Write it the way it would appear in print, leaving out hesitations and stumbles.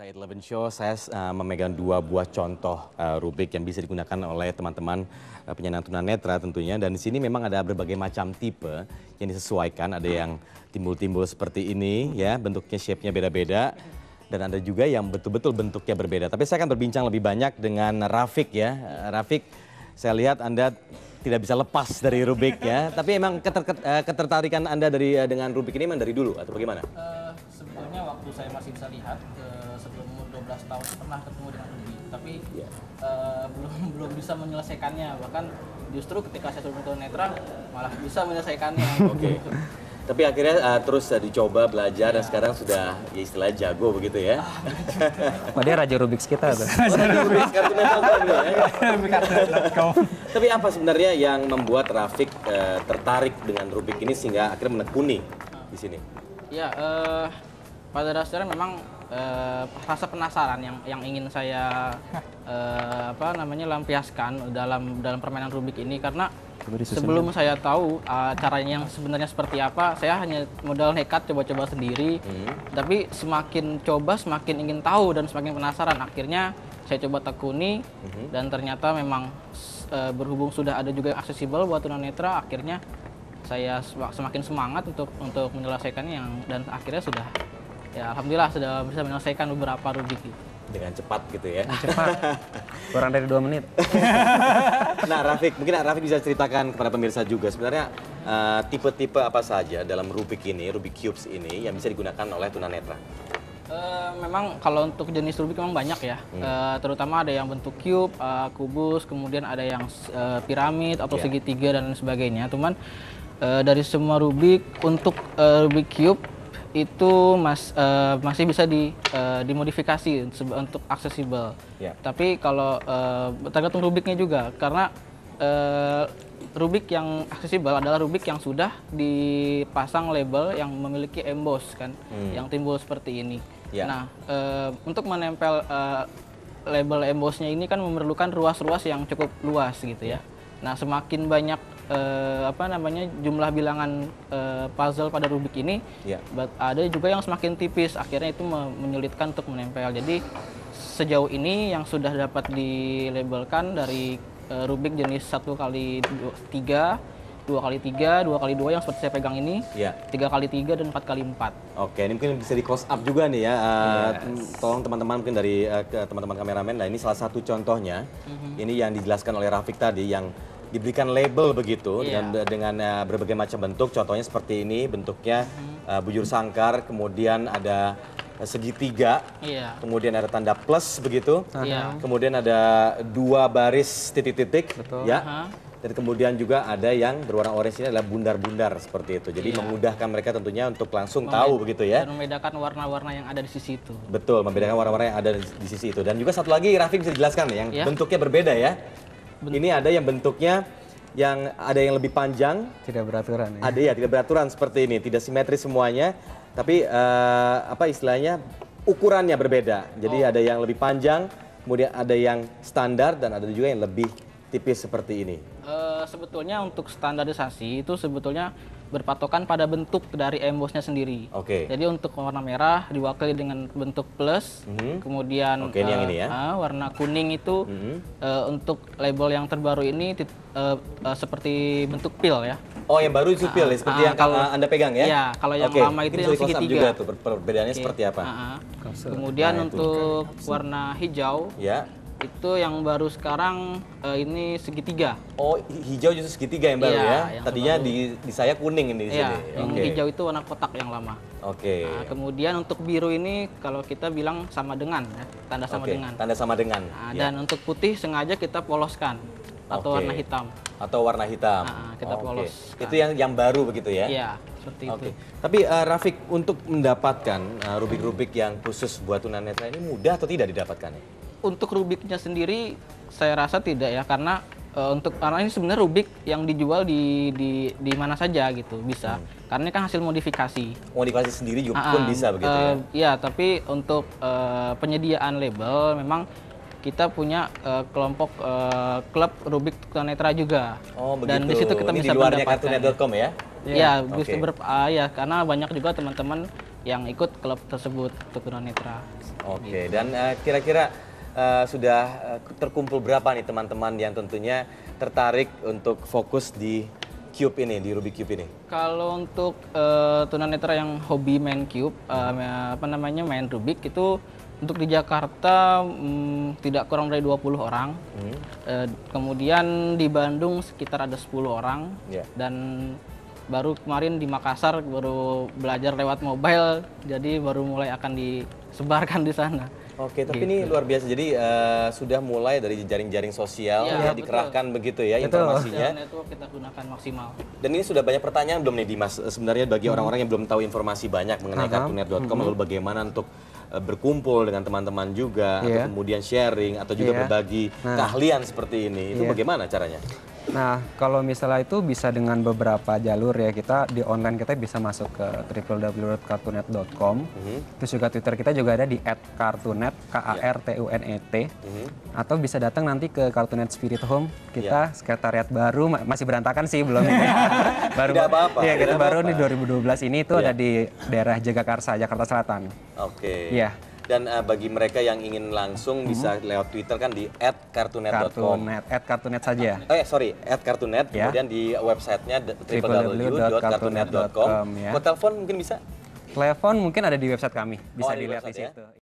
Inside Eleven Show, saya memegang dua buah contoh Rubik yang bisa digunakan oleh teman-teman penyandang tunanetra tentunya. Dan di sini memang ada berbagai macam tipe yang disesuaikan. Ada yang timbul-timbul seperti ini, ya, bentuknya, shape-nya beda-beda. Dan ada juga yang betul-betul bentuknya berbeda. Tapi saya akan berbincang lebih banyak dengan Rafiq ya. Rafiq, saya lihat Anda tidak bisa lepas dari Rubik ya. Tapi emang ketertarikan Anda dengan Rubik ini memang dari dulu atau bagaimana? Sebetulnya waktu saya masih bisa lihat sebelum umur 12 tahun pernah ketemu dengan Rubik, tapi belum bisa menyelesaikannya. Bahkan justru ketika saya sudah tunanetra malah bisa menyelesaikannya. Oke. Tapi akhirnya terus dicoba belajar dan sekarang sudah ya istilahnya jago begitu ya. Wah, dia Raja Rubik kita tuh. Raja Rubik ya. Tapi apa sebenarnya yang membuat Rafiq tertarik dengan Rubik ini sehingga akhirnya menekuni di sini? Ya, pada dasarnya memang rasa penasaran yang ingin saya lampiaskan dalam permainan Rubik ini, karena sebelum saya tahu caranya yang sebenarnya seperti apa, saya hanya modal nekat coba-coba sendiri. Tapi semakin coba semakin ingin tahu dan semakin penasaran. Akhirnya saya coba tekuni dan ternyata memang berhubung sudah ada juga yang aksesibel buat tunanetra, akhirnya saya semakin semangat untuk menyelesaikannya dan akhirnya sudah, ya alhamdulillah sudah bisa menyelesaikan beberapa Rubik gitu. Dengan cepat gitu ya. Cepat. Kurang dari 2 menit. Nah, Rafiq, mungkin Rafiq bisa ceritakan kepada pemirsa juga sebenarnya tipe-tipe apa saja dalam Rubik ini, Rubik Cubes ini yang bisa digunakan oleh tunanetra? Memang kalau untuk jenis Rubik memang banyak ya, terutama ada yang bentuk cube, kubus, kemudian ada yang piramid atau segitiga dan sebagainya. Cuman dari semua Rubik, untuk Rubik Cube itu masih bisa dimodifikasi untuk aksesibel. Tapi kalau tergantung Rubiknya juga, karena Rubik yang aksesibel adalah Rubik yang sudah dipasang label yang memiliki emboss kan, yang timbul seperti ini. Nah, untuk menempel label embossnya ini kan memerlukan ruas-ruas yang cukup luas gitu ya. Nah, semakin banyak jumlah bilangan puzzle pada Rubik ini, ada juga yang semakin tipis, akhirnya itu menyulitkan untuk menempel. Jadi sejauh ini yang sudah dapat dilabelkan dari Rubik jenis 1x3, 2x3, 2x2 yang seperti saya pegang ini, 3x3 dan 4x4. Oke, ini mungkin bisa di close up juga nih ya. Tolong teman-teman mungkin dari teman-teman kameramen. Nah, ini salah satu contohnya. Ini yang dijelaskan oleh Rafiq tadi yang diberikan label begitu dengan berbagai macam bentuk. Contohnya seperti ini bentuknya, bujur sangkar, kemudian ada segitiga, kemudian ada tanda plus begitu, kemudian ada 2 baris titik-titik, ya. Dan kemudian juga ada yang berwarna orange ini adalah bundar-bundar seperti itu. Jadi memudahkan mereka tentunya untuk langsung tahu begitu ya. Dan membedakan warna-warna yang ada di sisi itu. Betul, membedakan warna-warna yang ada di sisi itu. Dan juga satu lagi Rafiq bisa jelaskan nih, yang bentuknya berbeda ya. Ini ada yang bentuknya yang ada yang lebih panjang, tidak beraturan ya. Ada ya, tidak beraturan seperti ini, tidak simetris semuanya, tapi apa istilahnya ukurannya berbeda. Jadi ada yang lebih panjang, kemudian ada yang standar dan ada juga yang lebih tipis seperti ini. Sebetulnya untuk standarisasi itu sebetulnya berpatokan pada bentuk dari embossnya sendiri. Jadi untuk warna merah diwakili dengan bentuk plus, kemudian ini yang ini ya. Warna kuning itu untuk label yang terbaru ini seperti bentuk pil ya. Oh, yang baru itu pil, seperti yang kalau Anda pegang ya? Iya, kalau yang lama itu yang segitiga. Juga tuh, perbedaannya seperti apa? Kemudian untuk warna hijau, itu yang baru sekarang ini segitiga. Oh, hijau justru segitiga yang baru ya? Tadinya di saya kuning ini di sini. Yang hijau itu warna kotak yang lama. Nah, kemudian untuk biru ini kalau kita bilang sama dengan, ya, tanda sama dengan. Tanda sama dengan. Dan untuk putih sengaja kita poloskan atau warna hitam. Atau warna hitam. Kita polos. Itu yang baru begitu ya? Iya, seperti itu. Tapi Rafiq, untuk mendapatkan Rubik-Rubik yang khusus buat tunanetra ini mudah atau tidak didapatkan? Untuk Rubiknya sendiri saya rasa tidak ya, karena karena ini sebenarnya Rubik yang dijual di mana saja gitu bisa. Karena ini kan hasil modifikasi. Modifikasi sendiri juga pun bisa begitu ya? Iya, tapi untuk penyediaan label memang kita punya kelompok klub Rubik tunanetra juga. Oh, begitu. Dan di situ kita ini bisa di luarnya mendapatkan kartunet.com ya? Iya, bisa ya, karena banyak juga teman-teman yang ikut klub tersebut untuk tunanetra. Oke, dan kira-kira sudah terkumpul berapa nih teman-teman yang tentunya tertarik untuk fokus di Cube ini, di Rubik Cube ini? Kalau untuk tunanetra yang hobi main cube, main Rubik itu untuk di Jakarta tidak kurang dari 20 orang. Kemudian di Bandung sekitar ada 10 orang. Dan baru kemarin di Makassar baru belajar lewat mobile, jadi baru mulai akan disebarkan di sana. Oke, tapi ini luar biasa. Jadi sudah mulai dari jaring-jaring sosial ya, dikerahkan begitu ya informasinya. Network kita gunakan maksimal. Dan ini sudah banyak pertanyaan belum nih Dimas? Sebenarnya bagi orang-orang yang belum tahu informasi banyak mengenai kartunet.com, lalu bagaimana untuk berkumpul dengan teman-teman juga, atau kemudian sharing, atau juga berbagi keahlian seperti ini. Itu bagaimana caranya? Nah, kalau misalnya itu bisa dengan beberapa jalur ya, kita di online kita bisa masuk ke www.kartunet.com. Terus juga Twitter kita juga ada di @kartunet, KARTUNET. Atau bisa datang nanti ke Kartunet Spirit Home. Kita sekretariat baru, masih berantakan sih belum ini. Baru tidak apa-apa. Iya, kita baru nih 2012 ini itu ada di daerah Jagakarsa, Jakarta Selatan. Oke. Iya. Dan bagi mereka yang ingin langsung bisa lewat Twitter kan di @kartunet.com. @kartunet saja. @kartunet. Kemudian di websitenya www.kartunet.com. Ya. Kok telepon mungkin bisa? Telepon mungkin ada di website kami, bisa di dilihat di website ya? situ.